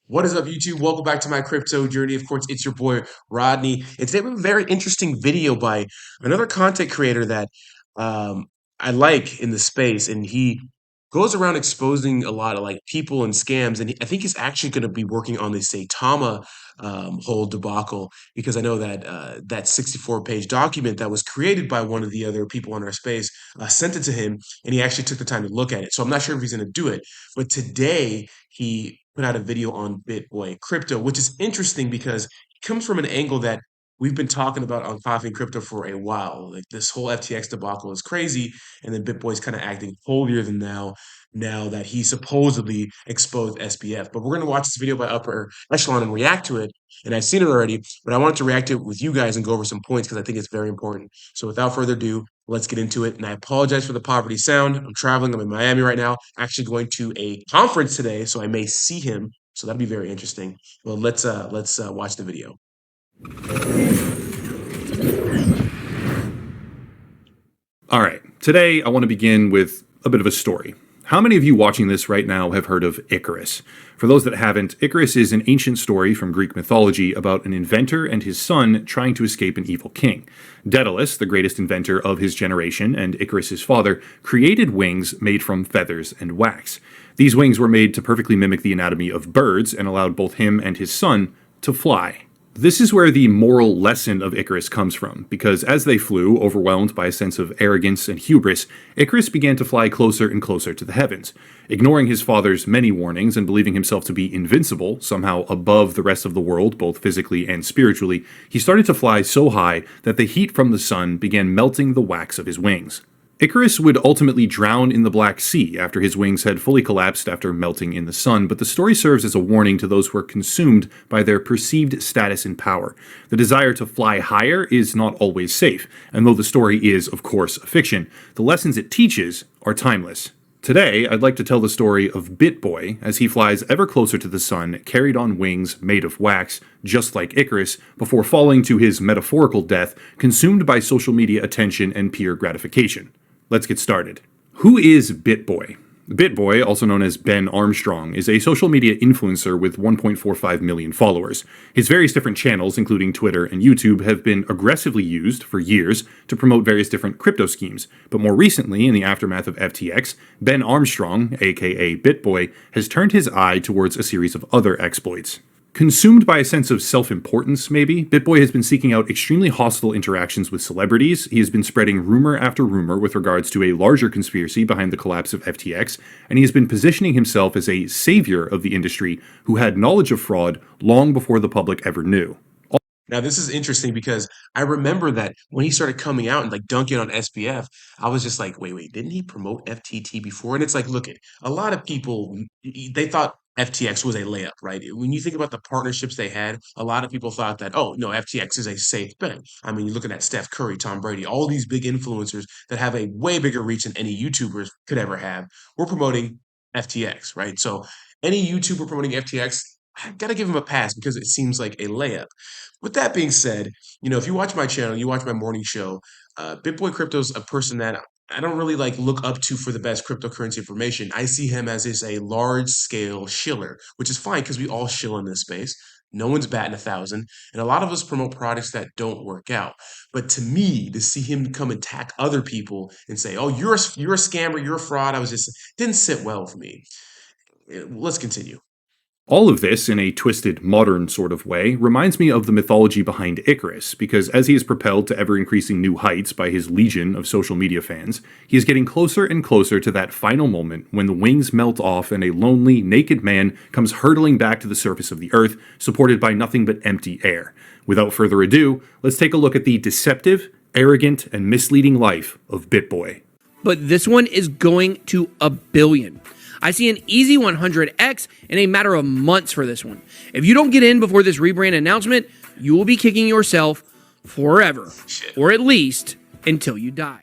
What is up, YouTube? Welcome back to my crypto journey. Of course, it's your boy Rodney. And today we have a very interesting video by another content creator that um, I like in the space, and he goes around exposing a lot of like people and scams. And I think he's actually going to be working on the Saitama whole debacle because I know that that 64-page document that was created by one of the other people in our space sent it to him, and he actually took the time to look at it. So I'm not sure if he's going to do it, but today he put out a video on BitBoy Crypto, which is interesting because it comes from an angle that we've been talking about on Coffee and Crypto for a while. Like this whole FTX debacle is crazy, and then BitBoy's kind of acting holier than thou now that he supposedly exposed SBF. But we're going to watch this video by Upper Echelon and react to it. And I've seen it already, but I wanted to react to it with you guys and go over some points because I think it's very important. So without further ado, let's get into it. And I apologize for the poverty sound. I'm traveling. I'm in Miami right now, actually going to a conference today, so I may see him. So that'll be very interesting. Well, let's watch the video. All right, today I want to begin with a bit of a story. How many of you watching this right now have heard of Icarus? For those that haven't, Icarus is an ancient story from Greek mythology about an inventor and his son trying to escape an evil king. Daedalus, the greatest inventor of his generation, and Icarus' father, created wings made from feathers and wax. These wings were made to perfectly mimic the anatomy of birds and allowed both him and his son to fly. This is where the moral lesson of Icarus comes from, because as they flew, overwhelmed by a sense of arrogance and hubris, Icarus began to fly closer and closer to the heavens. Ignoring his father's many warnings and believing himself to be invincible, somehow above the rest of the world, both physically and spiritually, he started to fly so high that the heat from the sun began melting the wax of his wings. Icarus would ultimately drown in the Black Sea after his wings had fully collapsed after melting in the sun, but the story serves as a warning to those who are consumed by their perceived status and power. The desire to fly higher is not always safe, and though the story is, of course, a fiction, the lessons it teaches are timeless. Today, I'd like to tell the story of BitBoy as he flies ever closer to the sun, carried on wings made of wax, just like Icarus, before falling to his metaphorical death, consumed by social media attention and peer gratification. Let's get started. Who is BitBoy? BitBoy, also known as Ben Armstrong, is a social media influencer with 1.45 million followers. His various different channels, including Twitter and YouTube, have been aggressively used for years to promote various different crypto schemes. But more recently, in the aftermath of FTX, Ben Armstrong, aka BitBoy, has turned his eye towards a series of other exploits. Consumed by a sense of self-importance, maybe, BitBoy has been seeking out extremely hostile interactions with celebrities. He has been spreading rumor after rumor with regards to a larger conspiracy behind the collapse of FTX, and he has been positioning himself as a savior of the industry who had knowledge of fraud long before the public ever knew. Now, this is interesting because I remember that when he started coming out and like dunking on SBF, I was just like, wait, didn't he promote FTT before? And it's like, look, a lot of people, they thought FTX was a layup, right? When you think about the partnerships they had, a lot of people thought that, oh, no, FTX is a safe bet. I mean, you're looking at Steph Curry, Tom Brady, all these big influencers that have a way bigger reach than any YouTubers could ever have. We're promoting FTX, right? So any YouTuber promoting FTX, I gotta give him a pass because it seems like a layup. With that being said, if you watch my channel, you watch my morning show, BitBoy Crypto's a person that I don't really like look up to for the best cryptocurrency information. I see him as is a large scale shiller, which is fine because we all shill in this space. No one's batting 1,000, and a lot of us promote products that don't work out. But to me, to see him come attack other people and say, "Oh, you're a scammer, you're a fraud," I was just didn't sit well with me. Let's continue. All of this, in a twisted, modern sort of way, reminds me of the mythology behind Icarus, because as he is propelled to ever-increasing new heights by his legion of social media fans, he is getting closer and closer to that final moment when the wings melt off and a lonely, naked man comes hurtling back to the surface of the earth, supported by nothing but empty air. Without further ado, let's take a look at the deceptive, arrogant, and misleading life of BitBoy. But this one is going to a billion. I see an easy 100x in a matter of months for this one. If you don't get in before this rebrand announcement, you will be kicking yourself forever, or at least until you die.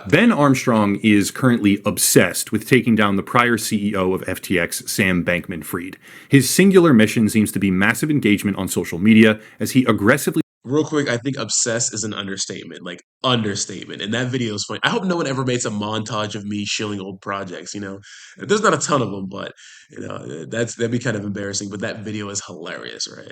Ben Armstrong is currently obsessed with taking down the prior CEO of FTX, Sam Bankman-Fried. His singular mission seems to be massive engagement on social media as he aggressively Real quick, I think obsessed is an understatement, like understatement. And that video is funny. I hope no one ever makes a montage of me shilling old projects. There's not a ton of them, but that'd be kind of embarrassing. But that video is hilarious, right?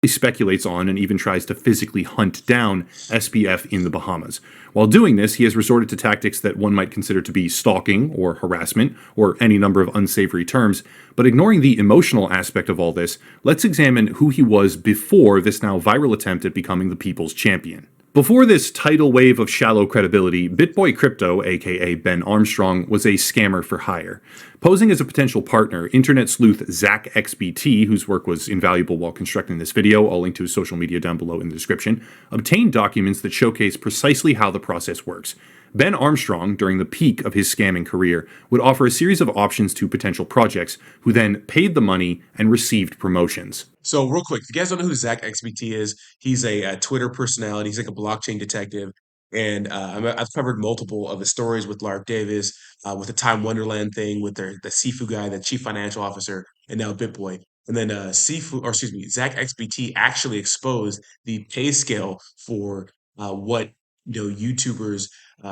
He speculates on and even tries to physically hunt down SBF in the Bahamas. While doing this, he has resorted to tactics that one might consider to be stalking or harassment or any number of unsavory terms. But ignoring the emotional aspect of all this, let's examine who he was before this now viral attempt at becoming the people's champion. Before this tidal wave of shallow credibility, BitBoy Crypto, aka Ben Armstrong, was a scammer for hire. Posing as a potential partner, internet sleuth ZachXBT, whose work was invaluable while constructing this video, I'll link to his social media down below in the description, obtained documents that showcase precisely how the process works. Ben Armstrong, during the peak of his scamming career, would offer a series of options to potential projects, who then paid the money and received promotions. So real quick, if you guys don't know who Zach XBT is, he's a Twitter personality. He's like a blockchain detective. And I've covered multiple of his stories with Lark Davis, with the Time Wonderland thing, with the Sifu guy, the chief financial officer, and now BitBoy. And then Zach XBT actually exposed the pay scale for what YouTubers,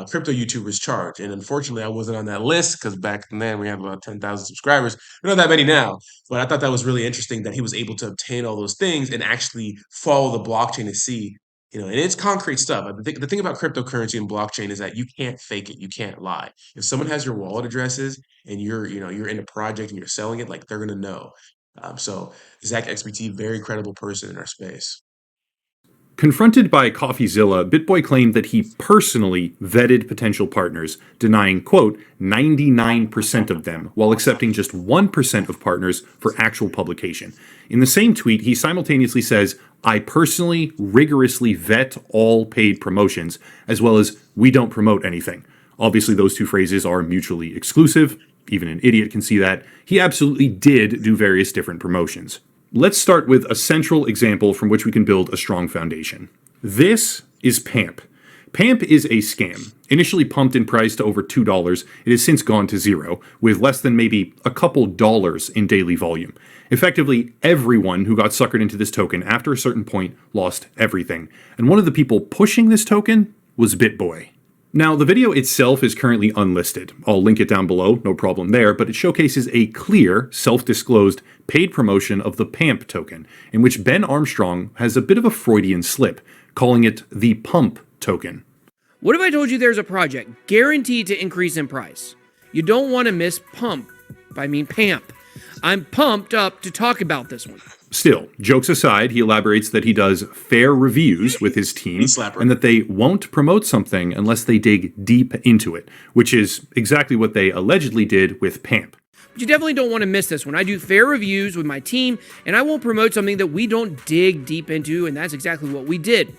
crypto YouTubers charge. And unfortunately, I wasn't on that list because back then we had about 10,000 subscribers. We don't have that many now, but I thought that was really interesting that he was able to obtain all those things and actually follow the blockchain to see, and it's concrete stuff. The thing about cryptocurrency and blockchain is that you can't fake it. You can't lie. If someone has your wallet addresses and you're in a project and you're selling it, like they're gonna know. So Zach XBT, very credible person in our space. Confronted by CoffeeZilla, BitBoy claimed that he personally vetted potential partners, denying, quote, 99% of them, while accepting just 1% of partners for actual publication. In the same tweet, he simultaneously says, I personally rigorously vet all paid promotions, as well as we don't promote anything. Obviously, those two phrases are mutually exclusive. Even an idiot can see that. He absolutely did do various different promotions. Let's start with a central example from which we can build a strong foundation. This is Pamp. Pamp is a scam. Initially pumped in price to over $2, it has since gone to zero, with less than maybe a couple dollars in daily volume. Effectively, everyone who got suckered into this token after a certain point lost everything. And one of the people pushing this token was BitBoy. Now, the video itself is currently unlisted. I'll link it down below, no problem there, but it showcases a clear, self-disclosed, paid promotion of the PAMP token, in which Ben Armstrong has a bit of a Freudian slip, calling it the pump token. What if I told you there's a project guaranteed to increase in price? You don't want to miss pump. I mean pamp. I'm pumped up to talk about this one. Still, jokes aside, he elaborates that he does fair reviews with his team and that they won't promote something unless they dig deep into it, which is exactly what they allegedly did with PAMP. But you definitely don't want to miss this one. I do fair reviews with my team, and I won't promote something that we don't dig deep into, and that's exactly what we did.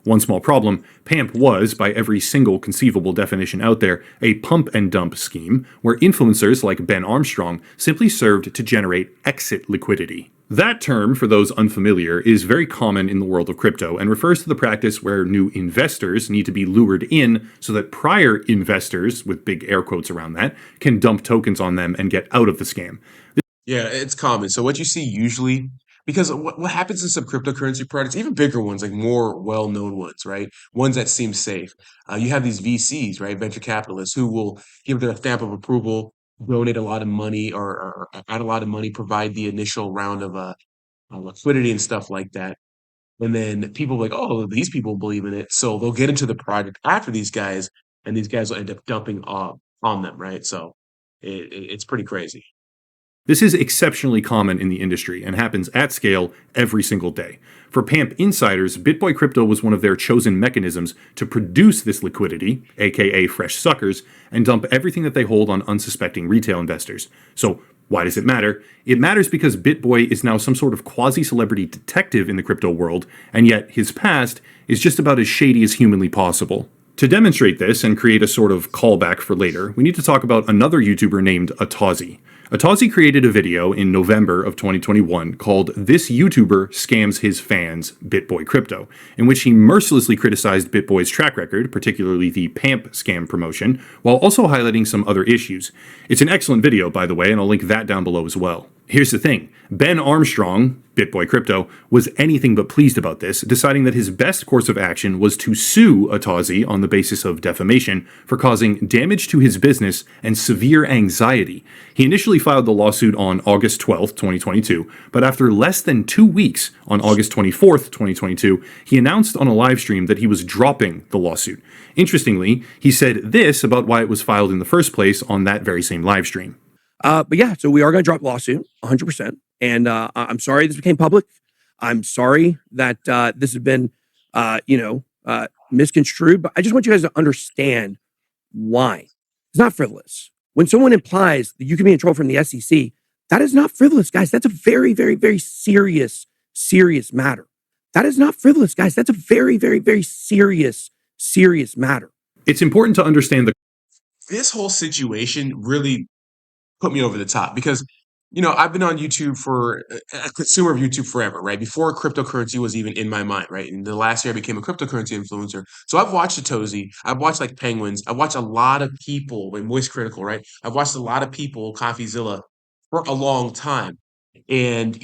One small problem, PAMP was, by every single conceivable definition out there, a pump and dump scheme where influencers like Ben Armstrong simply served to generate exit liquidity. That term, for those unfamiliar, is very common in the world of crypto and refers to the practice where new investors need to be lured in so that prior investors, with big air quotes around that, can dump tokens on them and get out of the scam. Yeah, it's common. So what you see usually, because what happens in some cryptocurrency products, even bigger ones, like more well-known ones, right? Ones that seem safe. You have these VCs, right? Venture capitalists who will give their stamp of approval, donate a lot of money or add a lot of money, provide the initial round of liquidity and stuff like that. And then people are like, oh, these people believe in it. So they'll get into the project after these guys, and these guys will end up dumping on them, right? So it's pretty crazy. This is exceptionally common in the industry and happens at scale every single day. For PAMP insiders, BitBoy Crypto was one of their chosen mechanisms to produce this liquidity, aka fresh suckers, and dump everything that they hold on unsuspecting retail investors. So why does it matter? It matters because BitBoy is now some sort of quasi-celebrity detective in the crypto world, and yet his past is just about as shady as humanly possible. To demonstrate this and create a sort of callback for later, we need to talk about another YouTuber named Atazi. Atazi created a video in November of 2021 called This YouTuber Scams His Fans, BitBoy Crypto, in which he mercilessly criticized BitBoy's track record, particularly the pamp scam promotion, while also highlighting some other issues. It's an excellent video, by the way, and I'll link that down below as well. Here's the thing. Ben Armstrong, BitBoy Crypto, was anything but pleased about this, deciding that his best course of action was to sue Atazi on the basis of defamation for causing damage to his business and severe anxiety. He initially filed the lawsuit on August 12th, 2022, but after less than 2 weeks, on August 24th, 2022, he announced on a live stream that he was dropping the lawsuit. Interestingly, he said this about why it was filed in the first place on that very same live stream. But yeah, so we are going to drop the lawsuit 100%. And I'm sorry this became public. I'm sorry that this has been, misconstrued. But I just want you guys to understand why. It's not frivolous. When someone implies that you can be in trouble from the SEC, that is not frivolous, guys. That's a very, very, very serious matter. That is not frivolous, guys. That's a very, very, very serious matter. It's important to understand This whole situation really put me over the top because, I've been on YouTube for a consumer of YouTube forever, right? Before cryptocurrency was even in my mind, right? In the last year, I became a cryptocurrency influencer. So I've watched Satoshi, I've watched like Penguins, I've watched a lot of people, like Moist Critical, right? I've watched a lot of people, CoffeeZilla, for a long time. And,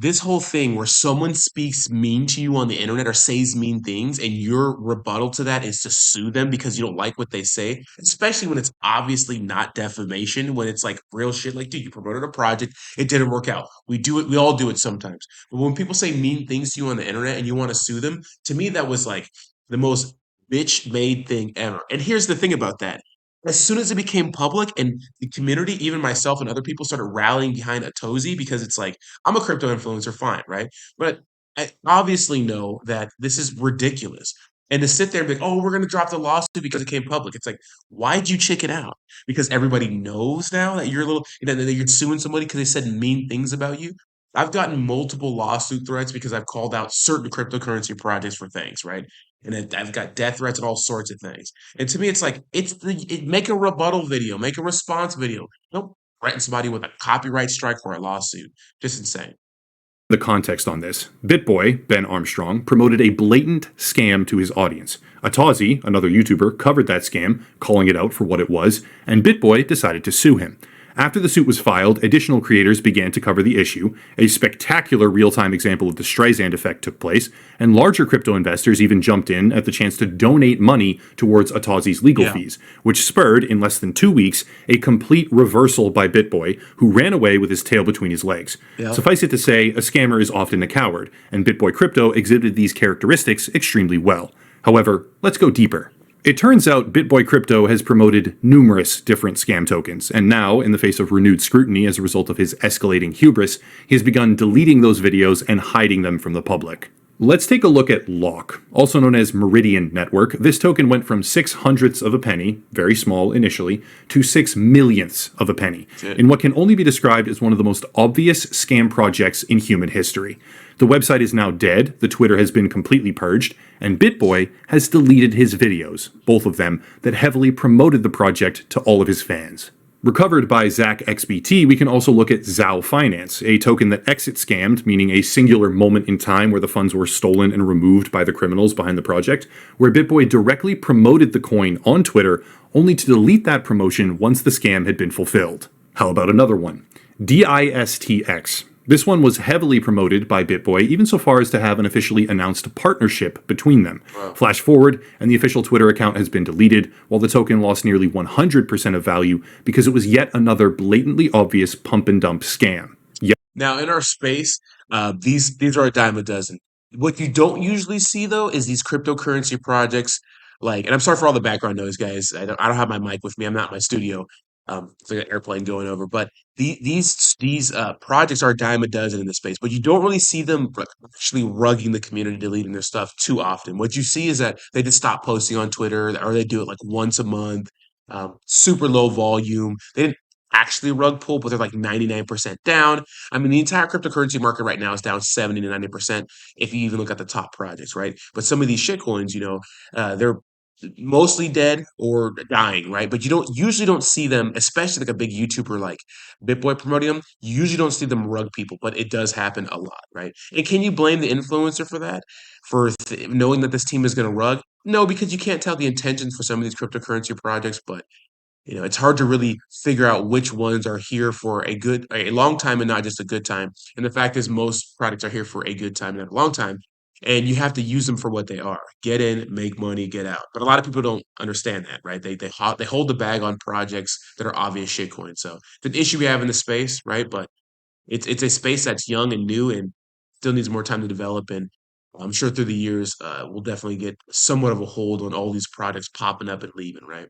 this whole thing where someone speaks mean to you on the internet or says mean things, and your rebuttal to that is to sue them because you don't like what they say, especially when it's obviously not defamation, when it's like real shit, like, dude, you promoted a project, it didn't work out. We do it, we all do it sometimes. But when people say mean things to you on the internet and you want to sue them, to me, that was like the most bitch made thing ever. And here's the thing about that. As soon as it became public and the community, even myself and other people started rallying behind Atozi because it's like, I'm a crypto influencer, fine, right? But I obviously know that this is ridiculous. And to sit there and be like, oh, we're going to drop the lawsuit because it came public. It's like, why'd you chicken out? Because everybody knows now that you're a little, that you're suing somebody because they said mean things about you. I've gotten multiple lawsuit threats because I've called out certain cryptocurrency projects for things, right? And I've got death threats and all sorts of things. And to me, it's like make a rebuttal video, make a response video. Don't threaten somebody with a copyright strike or a lawsuit. Just insane. the context on this. BitBoy, Ben Armstrong, promoted a blatant scam to his audience. Atazi, another YouTuber, covered that scam, calling it out for what it was, and BitBoy decided to sue him. After the suit was filed, additional creators began to cover the issue. A spectacular real-time example of the Streisand effect took place, and larger crypto investors even jumped in at the chance to donate money towards Atazi's legal fees, which spurred, in less than 2 weeks, a complete reversal by BitBoy, who ran away with his tail between his legs. Suffice it to say, a scammer is often a coward, and BitBoy Crypto exhibited these characteristics extremely well. However, let's go deeper. It turns out BitBoy Crypto has promoted numerous different scam tokens, and now, in the face of renewed scrutiny as a result of his escalating hubris, he has begun deleting those videos and hiding them from the public. Let's take a look at Lock, also known as Meridian Network. This token went from 6/100ths of a penny, very small initially, to 6/1,000,000ths of a penny, in what can only be described as one of the most obvious scam projects in human history. The website is now dead, the Twitter has been completely purged, and BitBoy has deleted his videos, both of them, that heavily promoted the project to all of his fans. Recovered by ZachXBT, we can also look at Zao Finance, a token that exit scammed, meaning a singular moment in time where the funds were stolen and removed by the criminals behind the project, where BitBoy directly promoted the coin on Twitter, only to delete that promotion once the scam had been fulfilled. How about another one? DISTX. This one was heavily promoted by BitBoy, even so far as to have an officially announced partnership between them. Flash forward, and the official Twitter account has been deleted, while the token lost nearly 100% of value because it was yet another blatantly obvious pump and dump scam. Now, in our space, these are a dime a dozen. What you don't usually see, though, is these cryptocurrency projects. Like, and I'm sorry for all the background noise, guys. I don't have my mic with me. I'm not in my studio. It's like an airplane going over. But these projects are a dime a dozen in the space. But you don't really see them actually rugging the community, deleting their stuff too often. What you see is that they just stop posting on Twitter, or they do it like once a month. Super low volume. They didn't actually rug pull, but they're like 99% down. I mean, the entire cryptocurrency market right now is down 70 to 90% if you even look at the top projects, right? But some of these shitcoins, they're mostly dead or dying, right? But you don't usually don't see them, especially like a big YouTuber like BitBoy promoting them. You usually don't see them rug people, but it does happen a lot, right? And can you blame the influencer for that, for knowing that this team is going to rug? No, because you can't tell the intentions for some of these cryptocurrency projects, but it's hard to really figure out which ones are here for a long time and not just a good time. And the fact is, most products are here for a good time, not a long time. And you have to use them for what they are: get in, make money, get out. But a lot of people don't understand that, right? They hold the bag on projects that are obvious shitcoins. So it's an issue we have in the space, right? But it's a space that's young and new and still needs more time to develop. And I'm sure through the years, we'll definitely get somewhat of a hold on all these products popping up and leaving, right?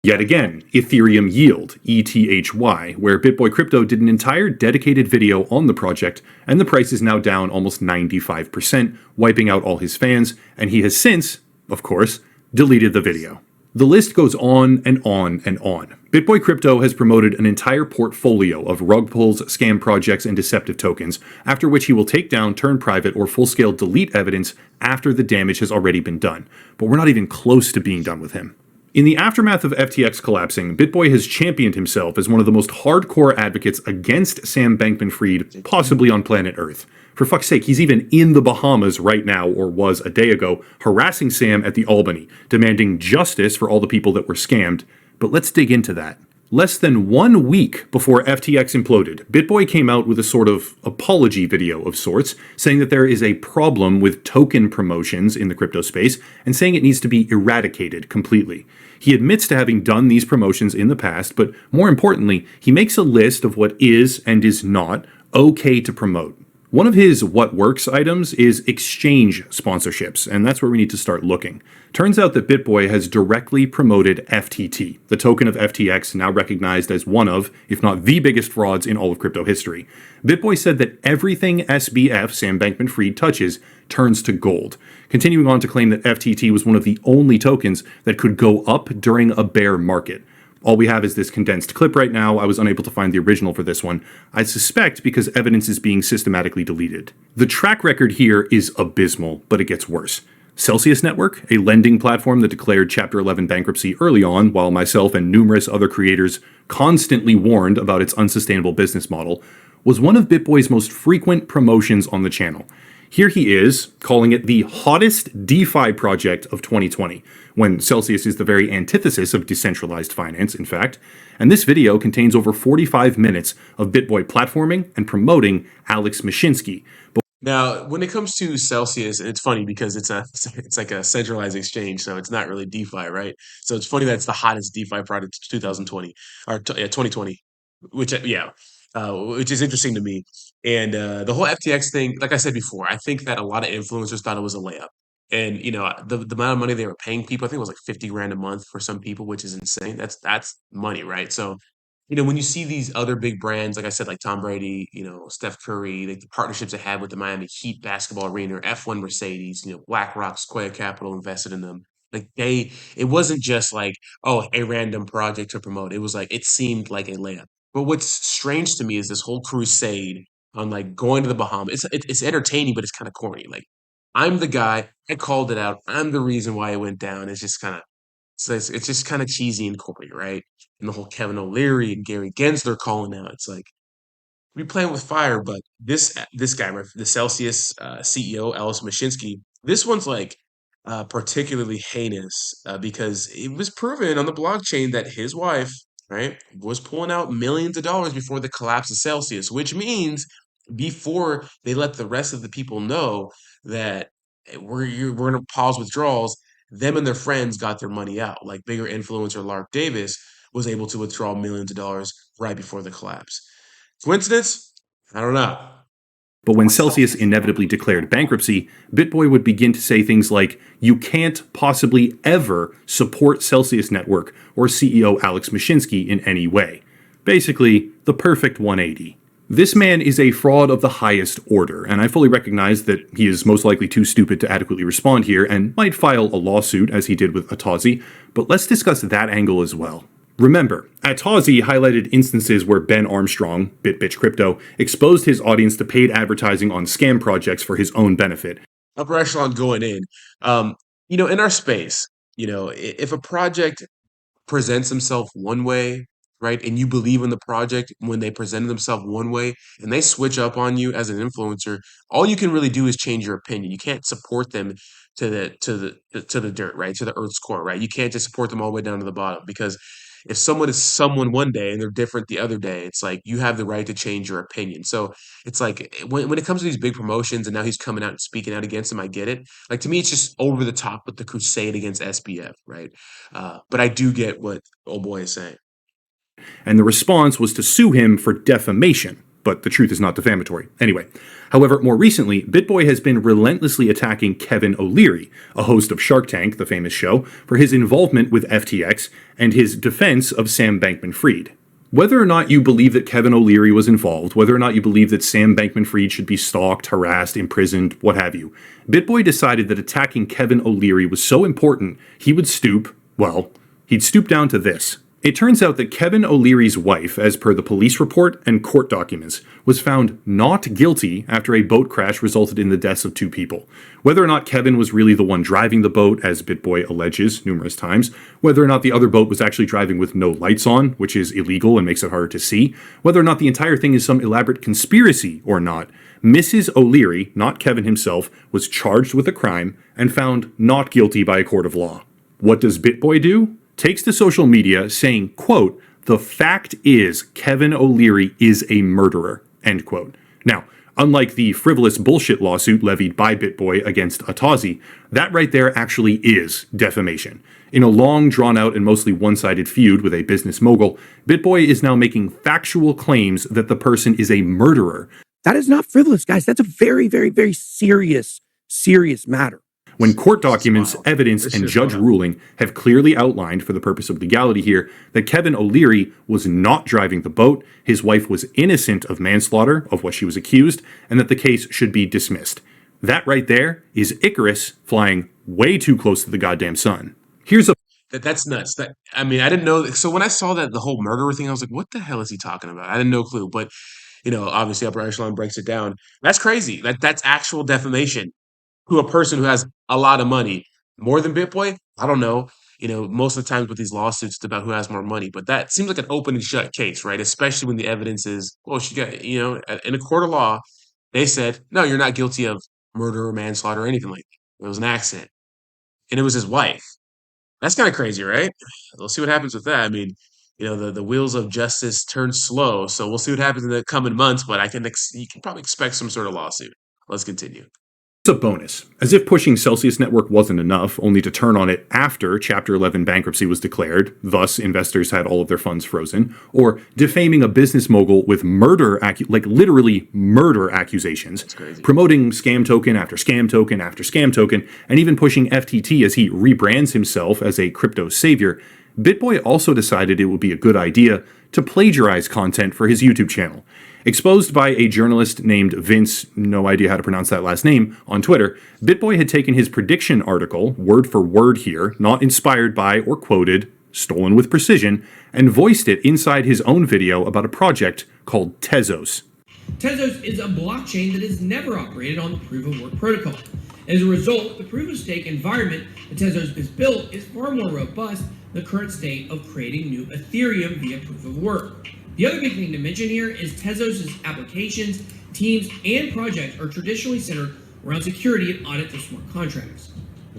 Yet again, Ethereum Yield, ETHY, where BitBoy Crypto did an entire dedicated video on the project, and the price is now down almost 95%, wiping out all his fans, and he has since, of course, deleted the video. The list goes on and on and on. BitBoy Crypto has promoted an entire portfolio of rug pulls, scam projects, and deceptive tokens, after which he will take down, turn private, or full-scale delete evidence after the damage has already been done. But we're not even close to being done with him. In the aftermath of FTX collapsing, BitBoy has championed himself as one of the most hardcore advocates against Sam Bankman-Fried, possibly on planet Earth. For fuck's sake, he's even in the Bahamas right now, or was a day ago, harassing Sam at the Albany, demanding justice for all the people that were scammed. But let's dig into that. Less than 1 week before FTX imploded, BitBoy came out with a sort of apology video of sorts, saying that there is a problem with token promotions in the crypto space, and saying it needs to be eradicated completely. He admits to having done these promotions in the past, but more importantly, he makes a list of what is and is not okay to promote. One of his what works items is exchange sponsorships, and that's where we need to start looking. Turns out that BitBoy has directly promoted FTT, the token of FTX, now recognized as one of, if not the biggest frauds in all of crypto history. BitBoy said that everything SBF, Sam Bankman-Fried, touches turns to gold, continuing on to claim that FTT was one of the only tokens that could go up during a bear market. All we have is this condensed clip right now. I was unable to find the original for this one. I suspect because evidence is being systematically deleted. The track record here is abysmal, but it gets worse. Celsius Network, a lending platform that declared Chapter 11 bankruptcy early on, while myself and numerous other creators constantly warned about its unsustainable business model, was one of BitBoy's most frequent promotions on the channel. Here he is, calling it the hottest DeFi project of 2020, when Celsius is the very antithesis of decentralized finance, in fact. And this video contains over 45 minutes of BitBoy platforming and promoting Alex Mashinsky. Now, when it comes to Celsius, and it's funny because it's like a centralized exchange, so it's not really DeFi, right? So it's funny that it's the hottest DeFi product of 2020 or 2020, which is interesting to me. And the whole FTX thing, like I said before, I think that a lot of influencers thought it was a layup. And the amount of money they were paying people, I think it was like 50 grand a month for some people, which is insane. That's money, right? So when you see these other big brands, like I said, like Tom Brady, Steph Curry, like the partnerships they had with the Miami Heat basketball arena, or F1 Mercedes, BlackRock, Sequoia Capital invested in them. Like it wasn't just like, oh, a random project to promote. It was like, it seemed like a layup. But what's strange to me is this whole crusade on like going to the Bahamas. It's entertaining, but it's kind of corny. Like, I'm the guy, I called it out. I'm the reason why it went down. It's just kind of so it's just kind of cheesy and corny, right? And the whole Kevin O'Leary and Gary Gensler calling out. It's like we playing with fire, but this guy, right, the Celsius CEO, Alice Mashinsky, this one's like particularly heinous because it was proven on the blockchain that his wife, right, was pulling out millions of dollars before the collapse of Celsius, which means before they let the rest of the people know that we're going to pause withdrawals, them and their friends got their money out. Like bigger influencer Lark Davis was able to withdraw millions of dollars right before the collapse. Coincidence? I don't know. But when Celsius inevitably declared bankruptcy, BitBoy would begin to say things like, "You can't possibly ever support Celsius Network or CEO Alex Mashinsky in any way." Basically, the perfect 180. This man is a fraud of the highest order, and I fully recognize that he is most likely too stupid to adequately respond here and might file a lawsuit as he did with Atazi, but let's discuss that angle as well. Remember, Atazi highlighted instances where Ben Armstrong, BitBitch Crypto, exposed his audience to paid advertising on scam projects for his own benefit. Upper echelon going in. In our space, if a project presents himself one way, right? And you believe in the project when they present themselves one way and they switch up on you as an influencer, all you can really do is change your opinion. You can't support them to the dirt, right? To the earth's core, right? You can't just support them all the way down to the bottom because if someone is someone one day and they're different the other day, it's like you have the right to change your opinion. So it's like when it comes to these big promotions and now he's coming out and speaking out against them, I get it. Like to me, it's just over the top with the crusade against SBF, right? But I do get what old boy is saying. And the response was to sue him for defamation. But the truth is not defamatory. Anyway, however, more recently, BitBoy has been relentlessly attacking Kevin O'Leary, a host of Shark Tank, the famous show, for his involvement with FTX and his defense of Sam Bankman-Fried. Whether or not you believe that Kevin O'Leary was involved, whether or not you believe that Sam Bankman-Fried should be stalked, harassed, imprisoned, what have you, BitBoy decided that attacking Kevin O'Leary was so important he would he'd stoop down to this. It turns out that Kevin O'Leary's wife, as per the police report and court documents, was found not guilty after a boat crash resulted in the deaths of 2 people. Whether or not Kevin was really the one driving the boat, as BitBoy alleges numerous times, whether or not the other boat was actually driving with no lights on, which is illegal and makes it harder to see, whether or not the entire thing is some elaborate conspiracy or not, Mrs. O'Leary, not Kevin himself, was charged with a crime and found not guilty by a court of law. What does BitBoy do? Takes to social media saying, quote, "The fact is Kevin O'Leary is a murderer," end quote. Now, unlike the frivolous bullshit lawsuit levied by BitBoy against Atazi, that right there actually is defamation. In a long, drawn-out, and mostly one-sided feud with a business mogul, BitBoy is now making factual claims that the person is a murderer. That is not frivolous, guys. That's a very, very, very serious matter. When court documents, evidence, and judge ruling have clearly outlined, for the purpose of legality here, that Kevin O'Leary was not driving the boat, his wife was innocent of manslaughter, of what she was accused, and that the case should be dismissed. That right there is Icarus flying way too close to the goddamn sun. Here's a That's nuts. I didn't know. So when I saw that the whole murderer thing, I was like, "What the hell is he talking about?" I had no clue. But obviously, Upper Echelon breaks it down. That's crazy. That's actual defamation to a person who has a lot of money. More than BitBoy? I don't know. Most of the times with these lawsuits, it's about who has more money. But that seems like an open and shut case, right? Especially when the evidence is, well, she got, in a court of law, they said, no, you're not guilty of murder or manslaughter or anything like that. It was an accident. And it was his wife. That's kind of crazy, right? We'll see what happens with that. The wheels of justice turn slow. So we'll see what happens in the coming months. But you can probably expect some sort of lawsuit. Let's continue. a bonus, as if pushing Celsius Network wasn't enough, only to turn on it after Chapter 11 bankruptcy was declared, thus investors had all of their funds frozen, or defaming a business mogul with literally murder accusations, promoting scam token after scam token after scam token, and even pushing FTT as he rebrands himself as a crypto savior. BitBoy also decided it would be a good idea to plagiarize content for his YouTube channel. Exposed by a journalist named Vince, no idea how to pronounce that last name, on Twitter, BitBoy had taken his prediction article, word for word here, not inspired by or quoted, stolen with precision, and voiced it inside his own video about a project called Tezos. Tezos is a blockchain that has never operated on the proof-of-work protocol. As a result, the proof-of-stake environment that Tezos has built is far more robust than the current state of creating new Ethereum via proof-of-work. The other big thing to mention here is Tezos' applications, teams, and projects are traditionally centered around security and audits of smart contracts.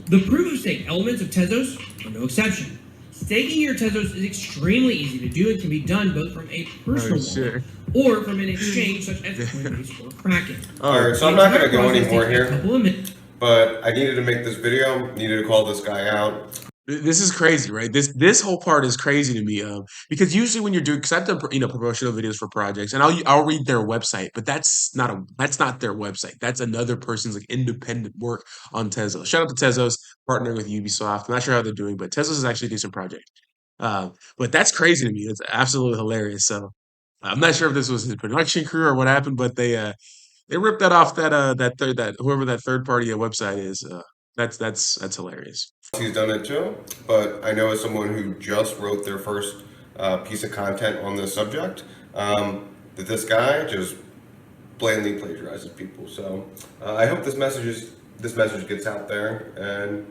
The proof-of-stake elements of Tezos are no exception. Staking your Tezos is extremely easy to do and can be done both from a personal wallet or from an exchange such as Coinbase or Kraken. Alright, so I'm not going to go any more here, but I needed to make this video, needed to call this guy out. This is crazy, right? This whole part is crazy to me, because usually when you're doing, because I've done promotional videos for projects, and I'll read their website, but that's not their website. That's another person's independent work on Tezos. Shout out to Tezos, partnering with Ubisoft. I'm not sure how they're doing, but Tezos is actually a decent project. But that's crazy to me. It's absolutely hilarious. So I'm not sure if this was his production crew or what happened, but they ripped that off that whoever that third party website is. That's hilarious. He's done it too, but I know as someone who just wrote their first piece of content on this subject, that this guy just blatantly plagiarizes people. So I hope this message gets out there, and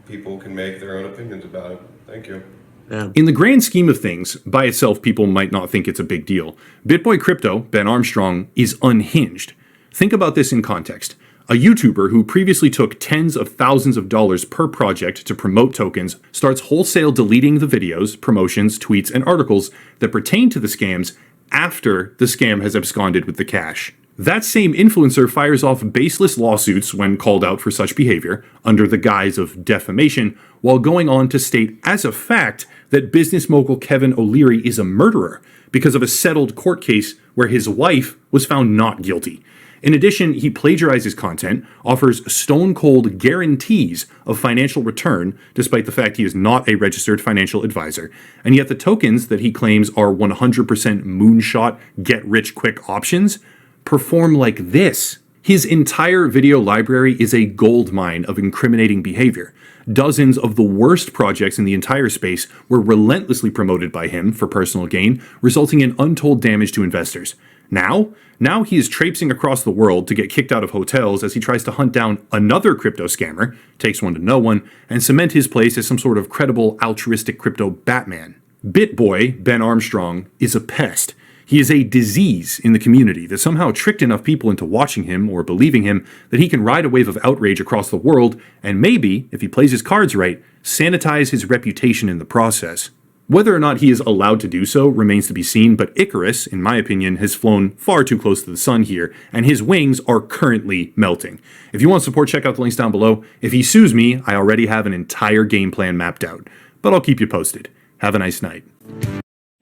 people can make their own opinions about it. Thank you. Yeah. In the grand scheme of things, by itself, people might not think it's a big deal. BitBoy Crypto, Ben Armstrong, is unhinged. Think about this in context. A YouTuber who previously took tens of thousands of dollars per project to promote tokens starts wholesale deleting the videos, promotions, tweets, and articles that pertain to the scams after the scam has absconded with the cash. That same influencer fires off baseless lawsuits when called out for such behavior under the guise of defamation, while going on to state as a fact that business mogul Kevin O'Leary is a murderer because of a settled court case where his wife was found not guilty. In addition, he plagiarizes content, offers stone-cold guarantees of financial return, despite the fact he is not a registered financial advisor, and yet the tokens that he claims are 100% moonshot, get-rich-quick options perform like this. His entire video library is a goldmine of incriminating behavior. Dozens of the worst projects in the entire space were relentlessly promoted by him for personal gain, resulting in untold damage to investors. Now he is traipsing across the world to get kicked out of hotels as he tries to hunt down another crypto scammer, takes one to know one, and cement his place as some sort of credible altruistic crypto Batman. BitBoy, Ben Armstrong, is a pest. He is a disease in the community that somehow tricked enough people into watching him or believing him that he can ride a wave of outrage across the world and maybe, if he plays his cards right, sanitize his reputation in the process. Whether or not he is allowed to do so remains to be seen, but Icarus, in my opinion, has flown far too close to the sun here, and his wings are currently melting. If you want support, check out the links down below. If he sues me, I already have an entire game plan mapped out. But I'll keep you posted. Have a nice night.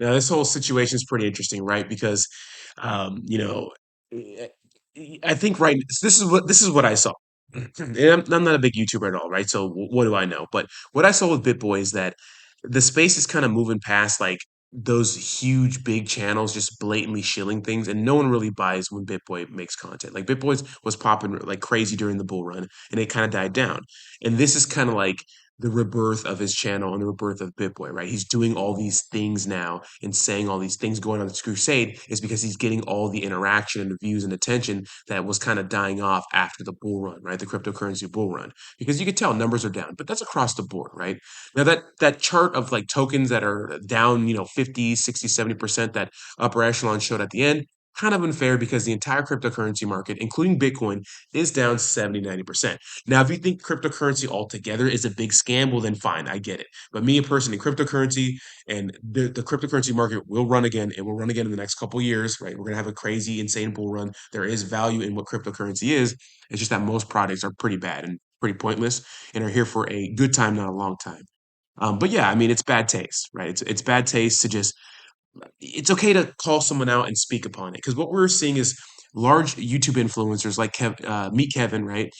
Now, this whole situation is pretty interesting, right? Because, you know, I think this is what I saw. And I'm not a big YouTuber at all, right? So what do I know? But what I saw with BitBoy is that the space is kind of moving past like those huge big channels just blatantly shilling things, and no one really buys when BitBoy makes content. Like BitBoy was popping like crazy during the bull run, and it kind of died down. And this is kind of like the rebirth of his channel and the rebirth of BitBoy, right? He's doing all these things now and saying all these things going on this crusade is because he's getting all the interaction and the views and attention that was kind of dying off after the bull run, right? The cryptocurrency bull run. Because you could tell numbers are down, but that's across the board, right? Now that chart of like tokens that are down, 50, 60, 70% that upper echelon showed at the end, kind of unfair because the entire cryptocurrency market, including Bitcoin, is down 70, 90%. Now, if you think cryptocurrency altogether is a big scam, well, then fine, I get it. But me, a person in cryptocurrency, and the cryptocurrency market will run again. It will run again in the next couple of years, right? We're going to have a crazy, insane bull run. There is value in what cryptocurrency is. It's just that most products are pretty bad and pretty pointless and are here for a good time, not a long time. But yeah, I mean, it's bad taste, right? It's bad taste to just. It's okay to call someone out and speak upon it because what we're seeing is large YouTube influencers like Meet Kevin, right?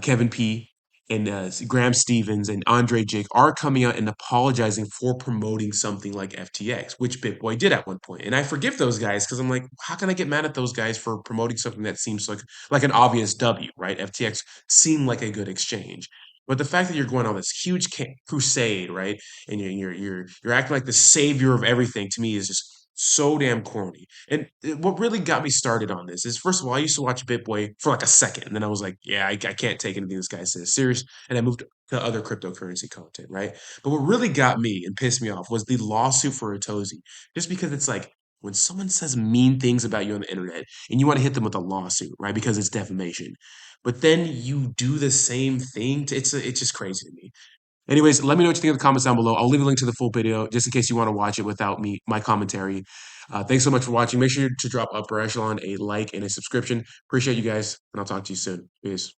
Kevin P. and Graham Stevens and Andre Jake are coming out and apologizing for promoting something like FTX, which BitBoy did at one point. And I forgive those guys because I'm like, how can I get mad at those guys for promoting something that seems like an obvious W, right? FTX seemed like a good exchange. But the fact that you're going on this huge crusade, right, and you're acting like the savior of everything to me is just so damn corny. And what really got me started on this is, first of all, I used to watch BitBoy for like a second, and then I was like, yeah, I can't take anything this guy says serious, and I moved to other cryptocurrency content, right? But what really got me and pissed me off was the lawsuit for Etosi, just because it's like when someone says mean things about you on the internet, and you want to hit them with a lawsuit, right? Because it's defamation, but then you do the same thing. It's just crazy to me. Anyways, let me know what you think in the comments down below. I'll leave a link to the full video just in case you want to watch it without my commentary. Thanks so much for watching. Make sure to drop Upper Echelon a like and a subscription. Appreciate you guys, and I'll talk to you soon. Peace.